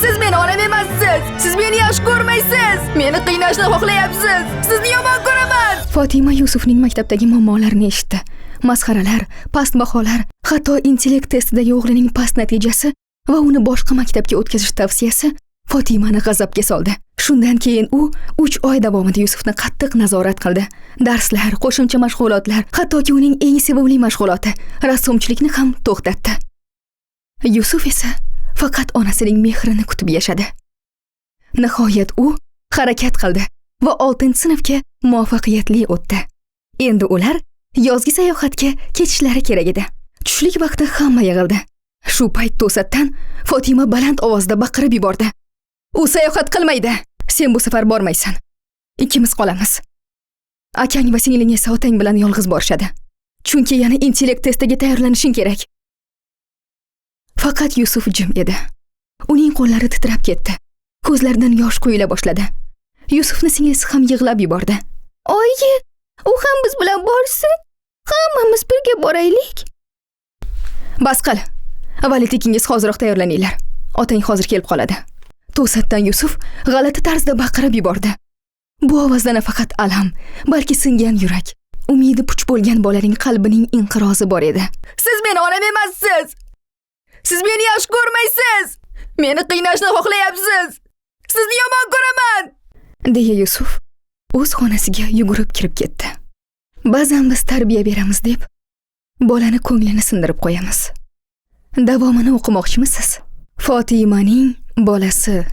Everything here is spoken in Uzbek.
Siz meni onam emassiz. Siz meni yaxshi ko'rmaysiz. Meni qiynashni xohlayapsiz. Sizni yomon ko'raman. Fotima Yusufning maktabdagi muammolarini eshitdi. Masxaralar, past baholar, hatto intellekt testidagi o'g'lining past natijasi va uni boshqa maktabga o'tkazish tavsiyasi Fotimani g'azabga soldi. Shundan keyin u 3 oy davomida Yusufni qattiq nazorat qildi. Darslar, qo'shimcha mashg'ulotlar, hattoki uning eng sevimli mashg'uloti, rassomchilikni ham to'xtatdi. Yusuf esa faqat onasining mehrini kutib yashadi. Nihoyat u harakat qildi va 6-sinfga muvaffaqiyatli o'tdi. Endi ular yozgi sayohatga ketishlari kerak edi. Tushlik vaqti hamma yig'ildi. Shu payt to'satdan Fotima baland ovozda baqirib yubordi. U sayohat qilmaydi. Sen bu safar bormaysan. Ikkimiz qolamiz. Akang va singling esa otang bilan yolg'iz borishadi. Chunki yana intellekt testiga tayyorlanishing kerak. Faqat Yusuf jim edi. Uning qo'llari titrab ketdi. Ko'zlaridan yosh quyila boshladi. Yusufni singlisi ham yig'lab yubordi. Oyi, u ham biz bilan borsin. Hammamiz birga boraylik. Bas qil. Validligingiz hoziroq tayyorlaninglar. Otang hozir kelib qoladi. To'satdan Yusuf g'alati tarzda baqirib yubordi. Bu ovozda nafaqat alam, balki singan yurak, umidi puch bo'lgan bolaning qalbining inqirozi bor edi. Siz meni onam emassiz. Siz meni yaxshi ko'rmaysiz. Meni qiynashni xohlayapsiz. Sizni yomon ko'raman. deya Yusuf o'z xonasiga yugurib kirib ketdi. Ba'zan biz tarbiya beramiz deb bolani ko'nglini sindirib qo'yamiz. Davomini o'qimoqchimisiz? Fotimaning bolasi